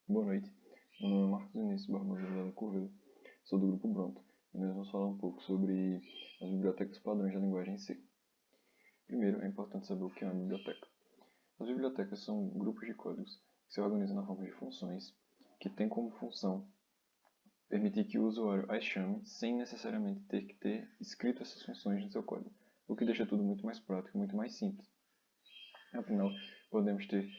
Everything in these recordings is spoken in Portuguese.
Boa noite, meu nome é Marcos Vinícius Barbosa Vilela Correia, sou do Grupo Bronto e nós vamos falar um pouco sobre as bibliotecas padrões da linguagem C. Primeiro, é importante saber o que é uma biblioteca. As bibliotecas são grupos de códigos que se organizam na forma de funções que têm como função permitir que o usuário as chame sem necessariamente ter que ter escrito essas funções no seu código, o que deixa tudo muito mais prático e muito mais simples. Afinal, podemos ter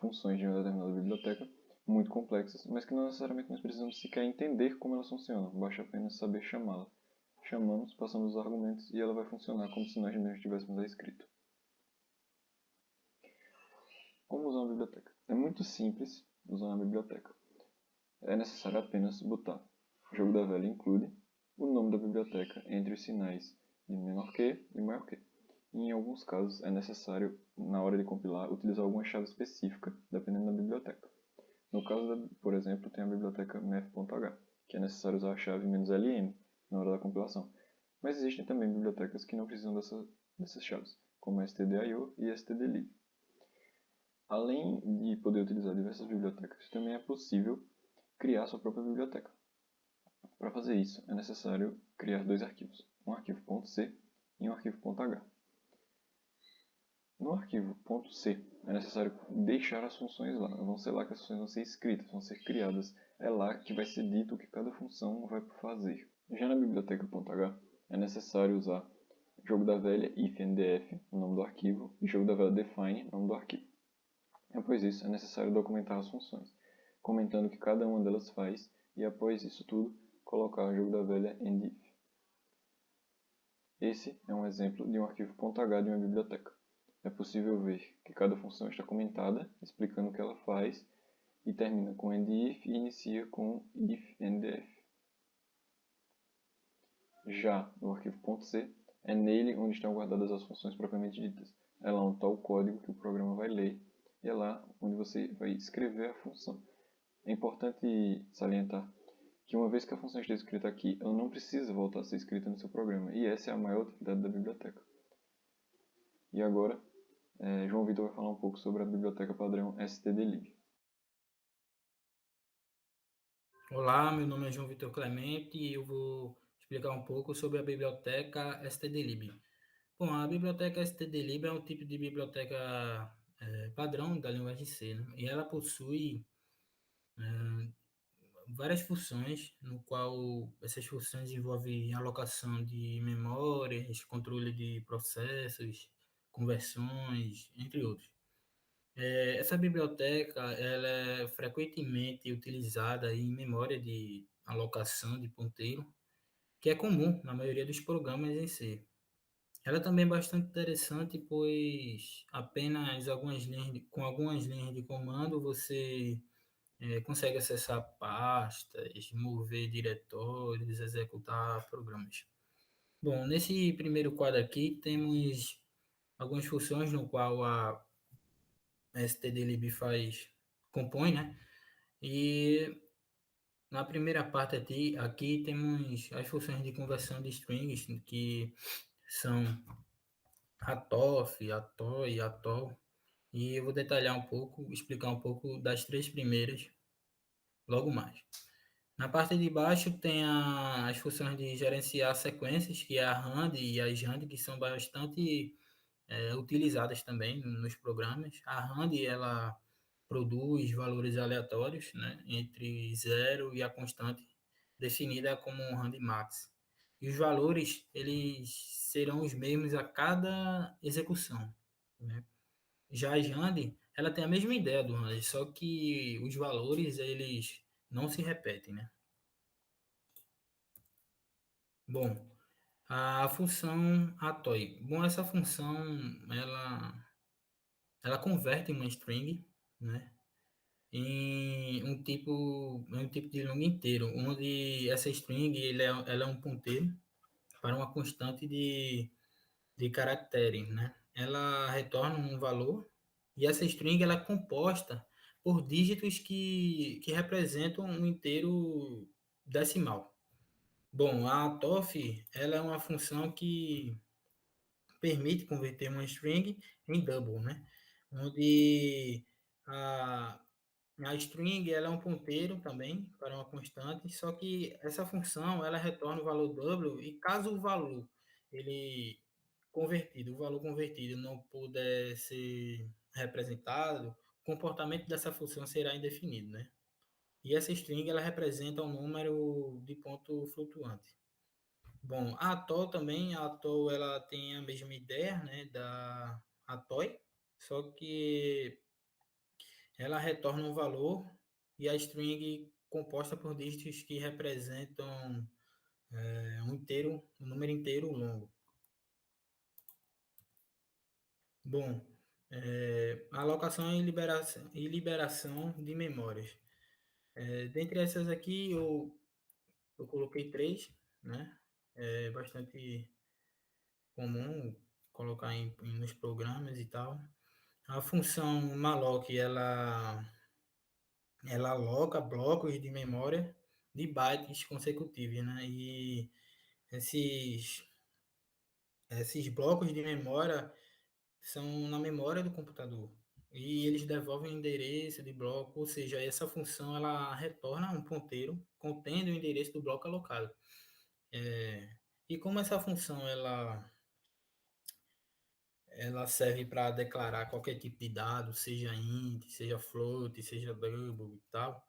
funções de uma determinada biblioteca muito complexas, mas que não necessariamente nós precisamos sequer entender como elas funcionam, basta apenas saber chamá-la. Chamamos, passamos os argumentos e ela vai funcionar como se nós mesmos estivéssemos a escrito. Como usar uma biblioteca? É muito simples usar uma biblioteca. É necessário apenas botar jogo da velha include o nome da biblioteca entre os sinais de menor que e maior que. Em alguns casos, é necessário, na hora de compilar, utilizar alguma chave específica, dependendo da biblioteca. No caso, por exemplo, tem a biblioteca math.h, que é necessário usar a chave "-lm" na hora da compilação. Mas existem também bibliotecas que não precisam dessas chaves, como stdio e stdlib. Além de poder utilizar diversas bibliotecas, também é possível criar sua própria biblioteca. Para fazer isso, é necessário criar dois arquivos, um arquivo .c e um arquivo .h. No arquivo .c, é necessário deixar as funções lá. Vão ser lá que as funções vão ser escritas, vão ser criadas. É lá que vai ser dito o que cada função vai fazer. Já na biblioteca .h, é necessário usar jogo da velha ifndf, o nome do arquivo, e jogo da velha define, o nome do arquivo. Após isso, é necessário documentar as funções, comentando o que cada uma delas faz, e após isso tudo, colocar o jogo da velha endif. Esse é um exemplo de um arquivo .h de uma biblioteca. É possível ver que cada função está comentada, explicando o que ela faz, e termina com endif e inicia com ifndf. Já no arquivo .c, é nele onde estão guardadas as funções propriamente ditas. É lá onde está o código que o programa vai ler, e é lá onde você vai escrever a função. É importante salientar que uma vez que a função esteja escrita aqui, ela não precisa voltar a ser escrita no seu programa, e essa é a maior utilidade da biblioteca. E agora, João Vitor vai falar um pouco sobre a biblioteca padrão stdlib. Olá, meu nome é João Vitor Clemente e eu vou explicar um pouco sobre a biblioteca stdlib. Bom, a biblioteca stdlib é um tipo de biblioteca padrão da linguagem C, né? E ela possui várias funções, no qual essas funções envolvem alocação de memórias, controle de processos, conversões, entre outros. Essa biblioteca ela é frequentemente utilizada em memória de alocação de ponteiro, que é comum na maioria dos programas em C. Ela também é bastante interessante, pois apenas com algumas linhas de comando você consegue acessar pastas, mover diretórios, executar programas. Bom, nesse primeiro quadro aqui temos algumas funções no qual a stdlib compõe, né? E na primeira parte aqui temos as funções de conversão de strings, que são atof, atoi, atol, e eu vou detalhar um pouco, explicar um pouco das três primeiras logo mais. Na parte de baixo tem as funções de gerenciar sequências, que é a rand e a jand, que são bastante utilizadas também nos programas. A rand, ela produz valores aleatórios, né, entre 0 e a constante, definida como um rand max. E os valores, eles serão os mesmos a cada execução, né? Já a jand, ela tem a mesma ideia do rand, só que os valores, eles não se repetem, né? Bom, a função atoi. Bom, essa função, ela converte uma string, né, em um tipo de longo inteiro, onde essa string ela é um ponteiro para uma constante de caracteres, né? Ela retorna um valor e essa string ela é composta por dígitos que representam um inteiro decimal. Bom, a tof ela é uma função que permite converter uma string em double, né? Onde a A string ela é um ponteiro também para uma constante, só que essa função ela retorna o valor W e caso o valor ele o valor convertido não puder ser representado, o comportamento dessa função será indefinido, né? E essa string ela representa um número de ponto flutuante. Bom, a ATOL também, a ATOL ela tem a mesma ideia, né, da ATOI, só que ela retorna um valor e a string composta por dígitos que representam um número inteiro longo. Bom, alocação e liberação de memórias. Dentre essas aqui, eu coloquei três, né? É bastante comum colocar nos programas e tal. A função malloc, ela aloca blocos de memória de bytes consecutivos, né? E esses, esses blocos de memória são na memória do computador. E eles devolvem o endereço de bloco, ou seja, essa função ela retorna um ponteiro contendo o endereço do bloco alocado. E como essa função ela serve para declarar qualquer tipo de dado, seja int, seja float, seja double e tal,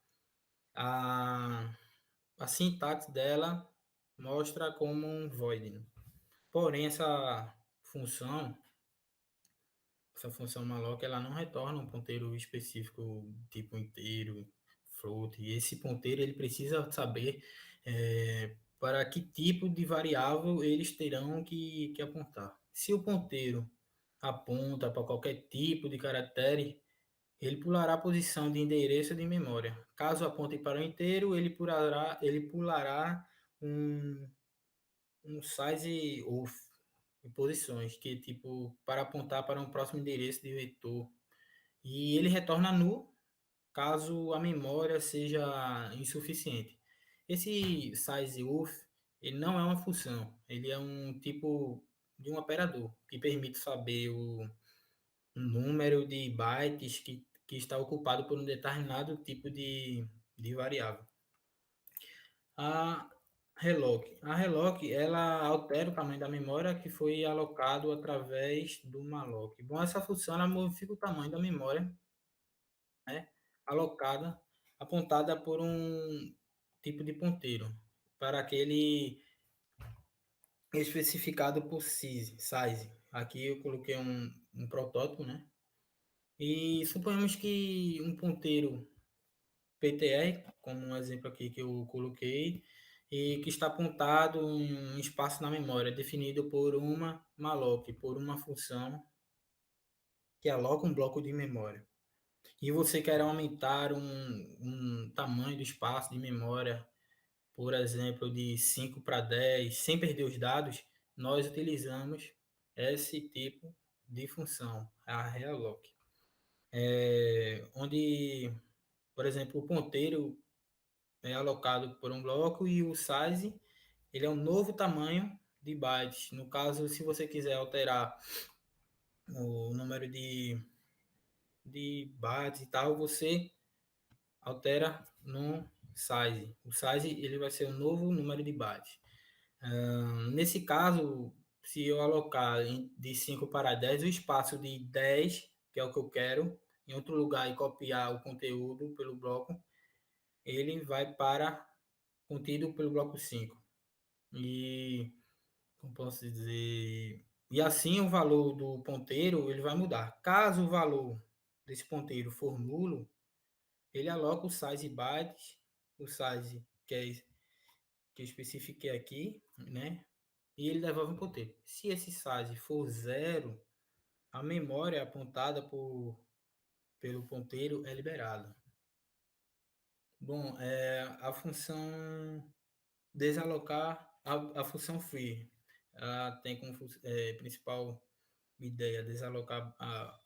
a, a sintaxe dela mostra como um void. Porém, essa função malloc, ela não retorna um ponteiro específico, tipo inteiro, float. E esse ponteiro ele precisa saber para que tipo de variável eles terão que apontar. Se o ponteiro aponta para qualquer tipo de caractere, ele pulará a posição de endereço de memória. Caso aponte para o inteiro, ele pulará um, um size of em posições, que tipo para apontar para um próximo endereço de vetor. E ele retorna null caso a memória seja insuficiente. Esse size of ele não é uma função, ele é um tipo de um operador que permite saber o número de bytes que está ocupado por um determinado tipo de variável. A reloc, ela altera o tamanho da memória que foi alocado através do malloc. Bom, essa função ela modifica o tamanho da memória, né, alocada, apontada por um tipo de ponteiro, para aquele especificado por size. Aqui eu coloquei um protótipo, né? E suponhamos que um ponteiro PTR, como um exemplo aqui que eu coloquei, e que está apontado em um espaço na memória, definido por uma malloc, por uma função que aloca um bloco de memória. E você quer aumentar um tamanho do espaço de memória, por exemplo, de 5 para 10, sem perder os dados, nós utilizamos esse tipo de função, a realloc. Onde, por exemplo, o ponteiro é alocado por um bloco e o size ele é um novo tamanho de bytes. No caso, se você quiser alterar o número de bytes e tal, você altera no size. O size ele vai ser um novo número de bytes. Nesse caso, se eu alocar de 5 para 10, o espaço de 10, que é o que eu quero, em outro lugar e copiar o conteúdo pelo bloco, ele vai para contido pelo bloco 5. E como posso dizer, e assim o valor do ponteiro ele vai mudar. Caso o valor desse ponteiro for nulo, ele aloca o size bytes, o size que eu especifiquei aqui, né? E ele devolve um ponteiro. Se esse size for zero, a memória apontada pelo ponteiro é liberada. Bom, a função desalocar, a função free, ela tem como principal ideia desalocar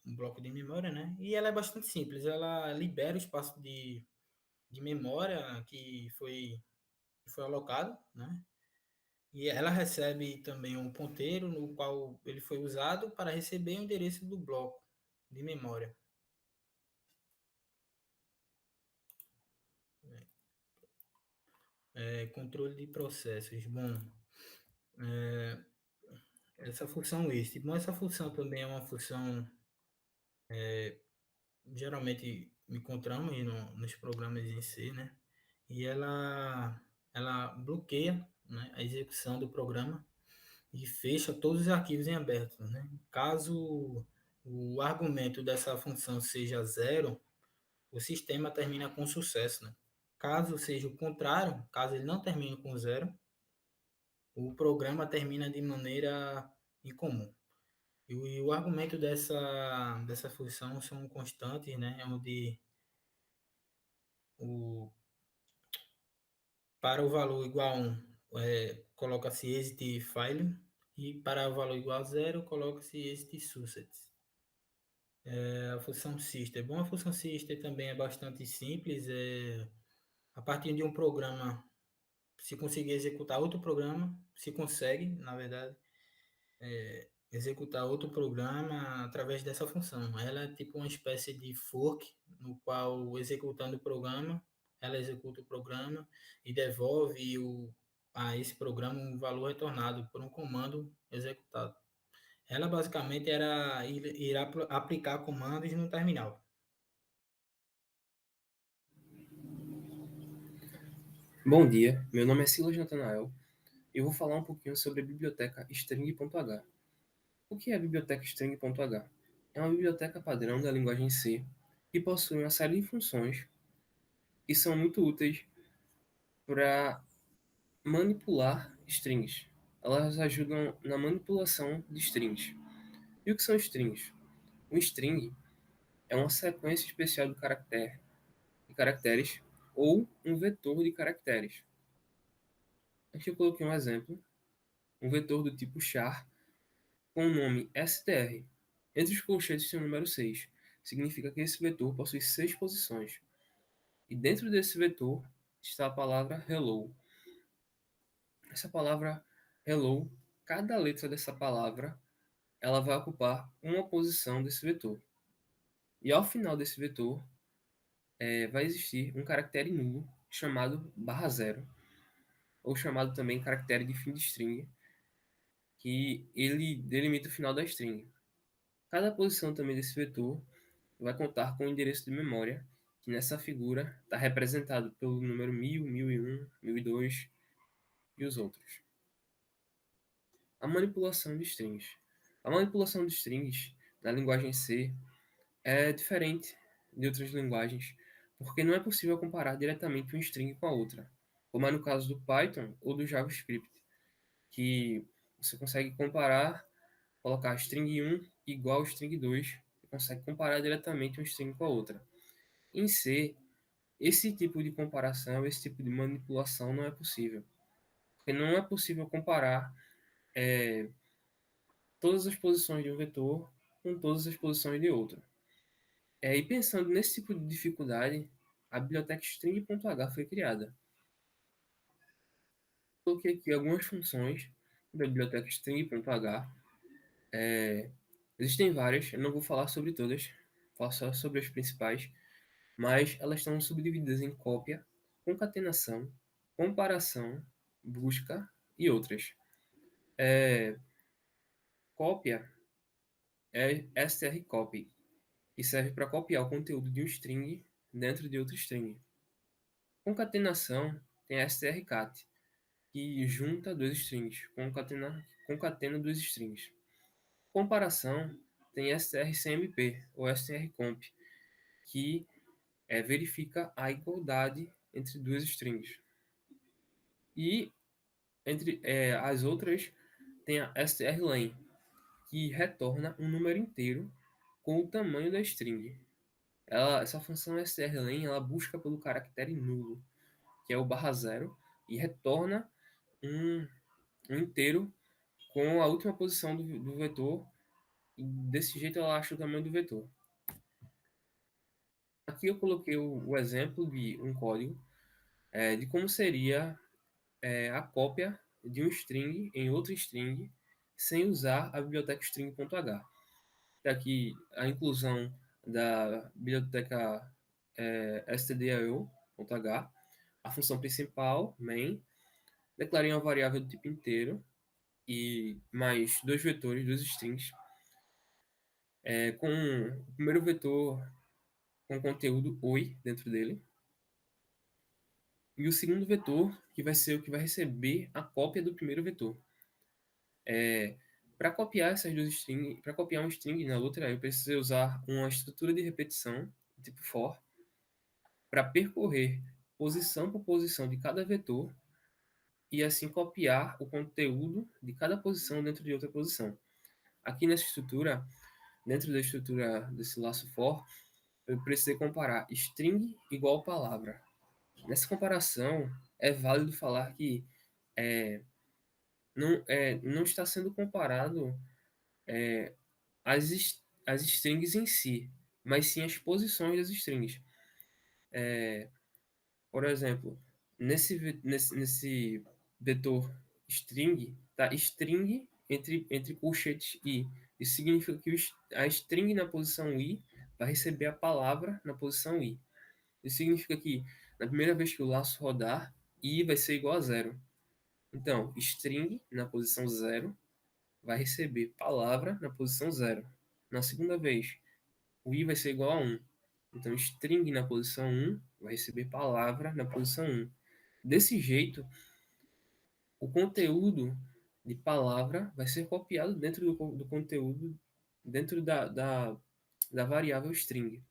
um bloco de memória, né? E ela é bastante simples, ela libera o espaço de memória que foi alocado, né? E ela recebe também um ponteiro no qual ele foi usado para receber o endereço do bloco de memória. Controle de processos. Bom, é, essa função este. Bom, essa função também é uma função, geralmente encontramos nos programas em si, né? E ela bloqueia, né, a execução do programa e fecha todos os arquivos em aberto, né? Caso o argumento dessa função seja zero, o sistema termina com sucesso, né? Caso seja o contrário, caso ele não termine com zero, o programa termina de maneira incomum. E o argumento dessa função são constantes, né? É onde o, para o valor igual a 1, coloca-se exit file, e para o valor igual a zero, coloca-se exit success. A função system. Bom, a função system também é bastante simples. A partir de um programa, se conseguir executar outro programa, se consegue, na verdade, executar outro programa através dessa função. Ela é tipo uma espécie de fork, no qual, executando o programa, ela executa o programa e devolve a esse programa um valor retornado por um comando executado. Ela basicamente irá aplicar comandos no terminal. Bom dia, meu nome é Silas Natanael e eu vou falar um pouquinho sobre a biblioteca string.h. O que é a biblioteca string.h? É uma biblioteca padrão da linguagem C que possui uma série de funções que são muito úteis para manipular strings. Elas ajudam na manipulação de strings. E o que são strings? Um string é uma sequência especial de caracteres ou um vetor de caracteres. Aqui eu coloquei um exemplo, um vetor do tipo char com o nome str. Entre os colchetes tem o número 6. Significa que esse vetor possui 6 posições. E dentro desse vetor está a palavra hello. Essa palavra hello, cada letra dessa palavra, ela vai ocupar uma posição desse vetor. E ao final desse vetor, vai existir um caractere nulo chamado /0, ou chamado também caractere de fim de string, que ele delimita o final da string. Cada posição também desse vetor vai contar com o endereço de memória, que nessa figura está representado pelo número 1000, 1001, 1002 e os outros. A manipulação de strings. A manipulação de strings na linguagem C é diferente de outras linguagens, porque não é possível comparar diretamente uma string com a outra, como é no caso do Python ou do JavaScript, que você consegue comparar, colocar string 1 igual string 2, e consegue comparar diretamente uma string com a outra. Em C, esse tipo de comparação, esse tipo de manipulação não é possível. Porque não é possível comparar todas as posições de um vetor com todas as posições de outro. E pensando nesse tipo de dificuldade, a biblioteca string.h foi criada. Coloquei aqui algumas funções da biblioteca string.h. Existem várias, eu não vou falar sobre todas, vou falar só sobre as principais, mas elas estão subdivididas em cópia, concatenação, comparação, busca e outras. Cópia é strcopy, que serve para copiar o conteúdo de um string dentro de outro string. Concatenação tem strcat, que junta dois strings, concatena duas strings. Comparação tem strcmp ou strcomp, que verifica a igualdade entre duas strings. E entre as outras tem a strlen, que retorna um número inteiro com o tamanho da string. Essa função strlen ela busca pelo caractere nulo, que é o /0, e retorna um inteiro com a última posição do vetor, e desse jeito ela acha o tamanho do vetor. Aqui eu coloquei o exemplo de um código de como seria a cópia de um string em outro string sem usar a biblioteca string.h. Aqui a inclusão da biblioteca stdio.h, a função principal, main, declarei uma variável do tipo inteiro e mais dois vetores, dois strings, com o primeiro vetor com conteúdo oi dentro dele, e o segundo vetor, que vai ser o que vai receber a cópia do primeiro vetor. Para copiar essas duas strings, para copiar um string na outra, eu preciso usar uma estrutura de repetição, tipo for, para percorrer posição por posição de cada vetor e assim copiar o conteúdo de cada posição dentro de outra posição. Aqui nessa estrutura, dentro da estrutura desse laço for, eu precisei comparar string igual palavra. Nessa comparação, é válido falar que não está sendo comparado as strings em si, mas sim as posições das strings. Por exemplo, nesse vetor string, tá string entre colchetes i. Isso significa que a string na posição i vai receber a palavra na posição i. Isso significa que na primeira vez que o laço rodar, i vai ser igual a zero. Então, string na posição 0 vai receber palavra na posição 0. Na segunda vez, o i vai ser igual a 1. Então, string na posição 1 vai receber palavra na posição 1. Desse jeito, o conteúdo de palavra vai ser copiado dentro do conteúdo, dentro da variável string.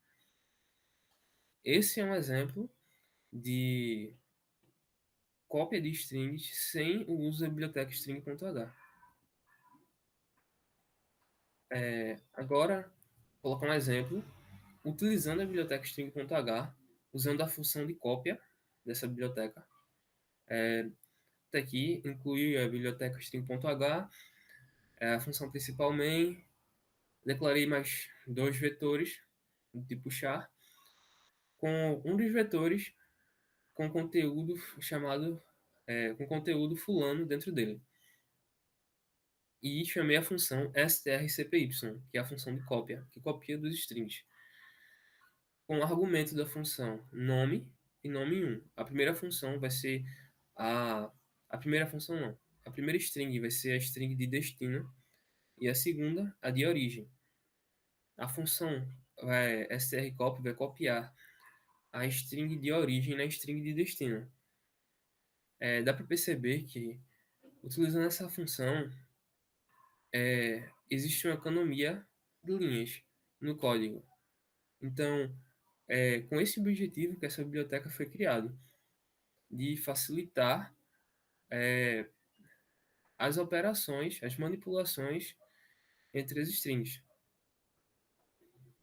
Esse é um exemplo de cópia de strings sem o uso da biblioteca string.h. Agora, vou colocar um exemplo utilizando a biblioteca string.h, usando a função de cópia dessa biblioteca. Até aqui inclui a biblioteca string.h, a função principal main, declarei mais dois vetores do tipo char, com um dos vetores com conteúdo chamado com conteúdo fulano dentro dele. E chamei a função strcpy, que é a função de cópia, que copia dos strings, com o argumento da função nome e nome1. A primeira função vai ser a primeira função não. A primeira string vai ser a string de destino e a segunda a de origem. A função strcopy vai copiar a string de origem na string de destino. Dá para perceber que, utilizando essa função, existe uma economia de linhas no código. Então, com esse objetivo que essa biblioteca foi criada, de facilitar as operações, as manipulações entre as strings.